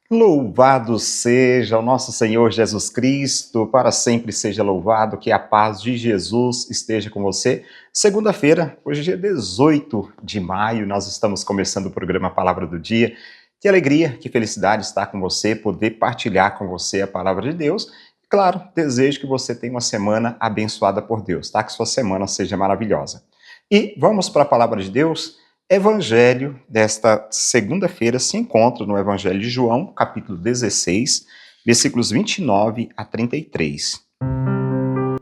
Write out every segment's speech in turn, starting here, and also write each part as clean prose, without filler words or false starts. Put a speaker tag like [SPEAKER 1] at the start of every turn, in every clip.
[SPEAKER 1] Louvado seja o nosso Senhor Jesus Cristo, para sempre seja louvado, que a paz de Jesus esteja com você. Segunda-feira, hoje é dia 18 de maio, nós estamos começando o programa Palavra do Dia. Que alegria, que felicidade estar com você, poder partilhar com você a Palavra de Deus. E, claro, desejo que você tenha uma semana abençoada por Deus, tá? Que sua semana seja maravilhosa. E vamos para a Palavra de Deus. Evangelho desta segunda-feira se encontra no Evangelho de João, capítulo 16, versículos 29 a 33.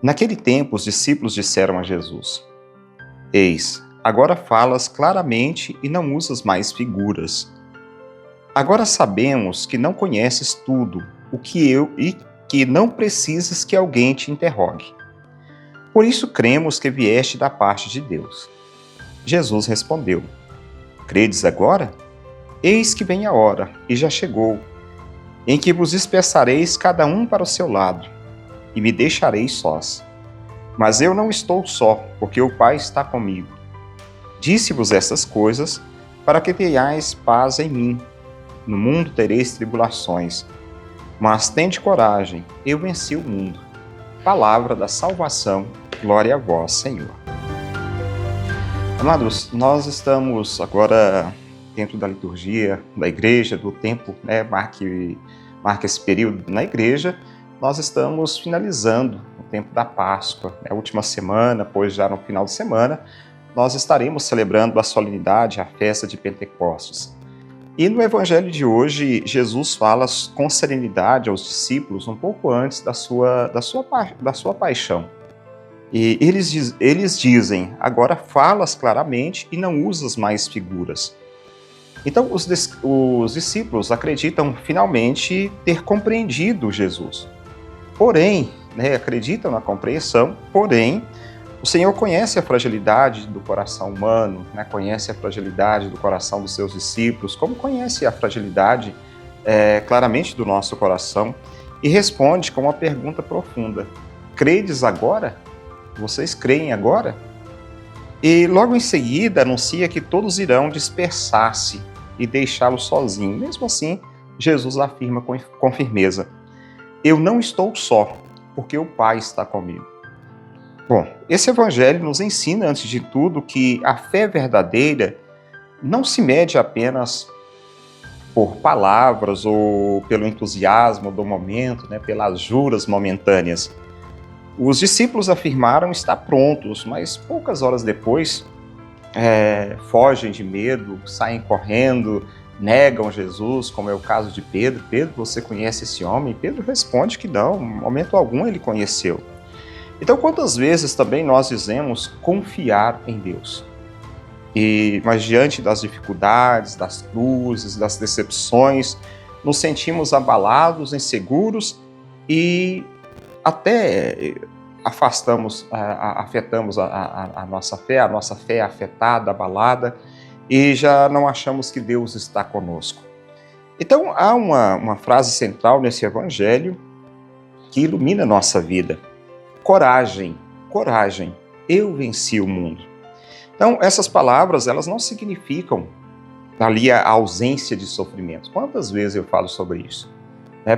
[SPEAKER 1] Naquele tempo, os discípulos disseram a Jesus: Eis, agora falas claramente e não usas mais figuras. Agora sabemos que não conheces tudo, e que não precisas que alguém te interrogue. Por isso cremos que vieste da parte de Deus. Jesus respondeu: Credes agora? Eis que vem a hora, e já chegou, em que vos dispersareis cada um para o seu lado, e me deixareis sós. Mas eu não estou só, porque o Pai está comigo. Disse-vos essas coisas, para que tenhais paz em mim. No mundo tereis tribulações, mas tende coragem, eu venci o mundo. Palavra da salvação, glória a vós, Senhor. Amados, nós estamos agora dentro da liturgia da igreja, do tempo, marca esse período na igreja. Nós estamos finalizando o tempo da Páscoa, a última semana, pois já no final de semana, nós estaremos celebrando a solenidade, a festa de Pentecostes. E no evangelho de hoje, Jesus fala com serenidade aos discípulos um pouco antes da sua paixão. E eles dizem, agora falas claramente e não usas mais figuras. Então os discípulos acreditam finalmente ter compreendido Jesus. Porém, acreditam na compreensão, porém, o Senhor conhece a fragilidade do coração humano, conhece a fragilidade do coração dos seus discípulos, como conhece a fragilidade claramente do nosso coração, e responde com uma pergunta profunda: credes agora? Vocês creem agora? E logo em seguida anuncia que todos irão dispersar-se e deixá-lo sozinho. Mesmo assim, Jesus afirma com firmeza: eu não estou só, porque o Pai está comigo. Bom, esse evangelho nos ensina, antes de tudo, que a fé verdadeira não se mede apenas por palavras ou pelo entusiasmo do momento, pelas juras momentâneas. Os discípulos afirmaram estar prontos, mas poucas horas depois fogem de medo, saem correndo, negam Jesus, como é o caso de Pedro. Pedro, você conhece esse homem? Pedro responde que não, em momento algum ele conheceu. Então, quantas vezes também nós dizemos confiar em Deus? Mas diante das dificuldades, das cruzes, das decepções, nos sentimos abalados, inseguros e até afetamos a nossa fé é afetada, abalada, e já não achamos que Deus está conosco. Então, há uma frase central nesse evangelho que ilumina a nossa vida: coragem, coragem, eu venci o mundo. Então, essas palavras, elas não significam ali a ausência de sofrimento. Quantas vezes eu falo sobre isso?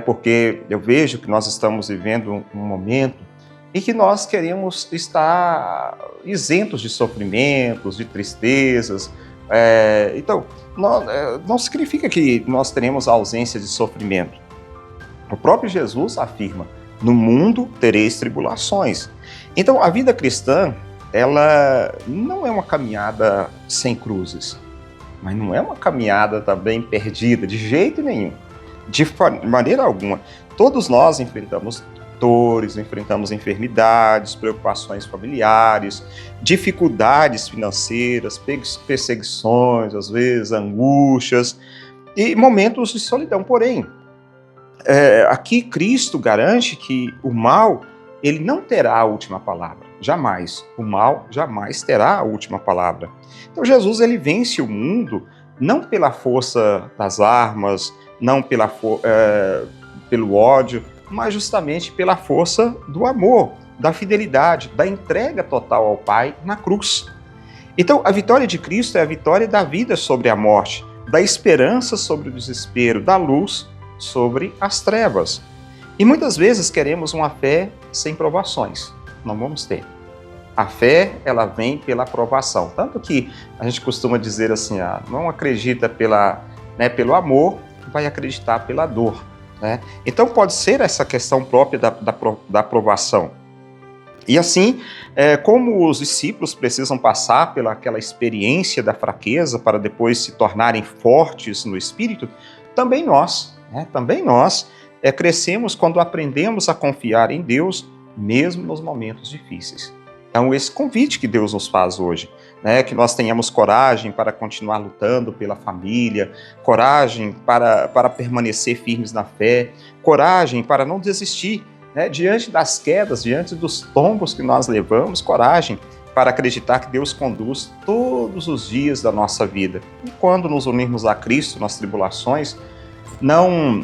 [SPEAKER 1] Porque eu vejo que nós estamos vivendo um momento em que nós queremos estar isentos de sofrimentos, de tristezas. Então, não significa que nós teremos ausência de sofrimento. O próprio Jesus afirma: no mundo tereis tribulações. Então, a vida cristã, ela não é uma caminhada sem cruzes, mas não é uma caminhada também perdida, de jeito nenhum. De maneira alguma. Todos nós enfrentamos dores, enfrentamos enfermidades, preocupações familiares, dificuldades financeiras, perseguições, às vezes angústias e momentos de solidão. Porém, aqui Cristo garante que o mal, ele não terá a última palavra. Jamais. O mal jamais terá a última palavra. Então Jesus, ele vence o mundo não pela força das armas, não pelo ódio, mas justamente pela força do amor, da fidelidade, da entrega total ao Pai na cruz. Então, a vitória de Cristo é a vitória da vida sobre a morte, da esperança sobre o desespero, da luz sobre as trevas. E muitas vezes queremos uma fé sem provações. Não vamos ter. A fé, ela vem pela provação. Tanto que a gente costuma dizer assim, não acredita pelo amor, vai acreditar pela dor. Né? Então pode ser essa questão própria da provação. E assim, como os discípulos precisam passar pelaquela experiência da fraqueza para depois se tornarem fortes no Espírito, também nós crescemos quando aprendemos a confiar em Deus, mesmo nos momentos difíceis. Então, esse convite que Deus nos faz hoje, que nós tenhamos coragem para continuar lutando pela família, coragem para permanecer firmes na fé, coragem para não desistir, diante das quedas, diante dos tombos que nós levamos, coragem para acreditar que Deus conduz todos os dias da nossa vida. E quando nos unirmos a Cristo nas tribulações, não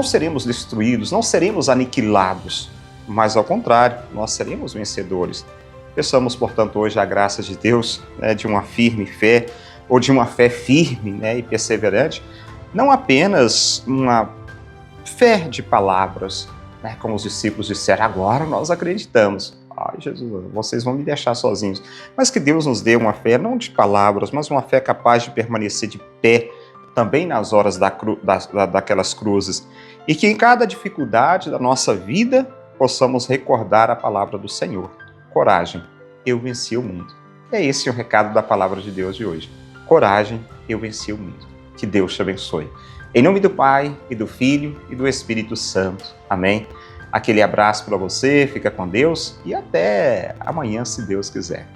[SPEAKER 1] seremos destruídos, não seremos aniquilados, mas ao contrário, nós seremos vencedores. Peçamos, portanto, hoje a graça de Deus, de uma firme fé, ou de uma fé firme e perseverante, não apenas uma fé de palavras, como os discípulos disseram, agora nós acreditamos. Ai, Jesus, vocês vão me deixar sozinhos. Mas que Deus nos dê uma fé, não de palavras, mas uma fé capaz de permanecer de pé, também nas horas daquelas cruzes. E que em cada dificuldade da nossa vida, possamos recordar a palavra do Senhor. Coragem, eu venci o mundo. É esse o recado da palavra de Deus de hoje. Coragem, eu venci o mundo. Que Deus te abençoe. Em nome do Pai, e do Filho, e do Espírito Santo. Amém? Aquele abraço para você, fica com Deus e até amanhã, se Deus quiser.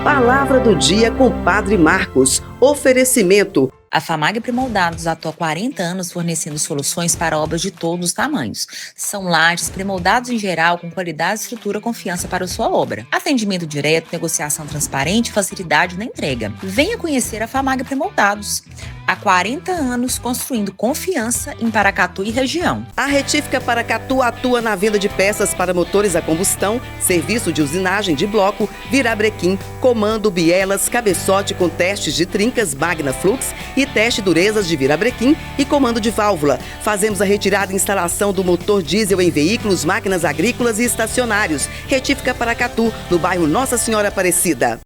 [SPEAKER 2] Palavra do dia com Padre Marcos. Oferecimento.
[SPEAKER 3] A FAMAG Premoldados atua há 40 anos fornecendo soluções para obras de todos os tamanhos. São lajes premoldados em geral com qualidade, estrutura e confiança para a sua obra. Atendimento direto, negociação transparente e facilidade na entrega. Venha conhecer a FAMAG Premoldados. Há 40 anos construindo confiança em Paracatu e região.
[SPEAKER 2] A Retífica Paracatu atua na venda de peças para motores a combustão, serviço de usinagem de bloco, virabrequim, comando, bielas, cabeçote com testes de trincas, Magna Flux e teste durezas de virabrequim e comando de válvula. Fazemos a retirada e instalação do motor diesel em veículos, máquinas agrícolas e estacionários. Retífica Paracatu, no bairro Nossa Senhora Aparecida.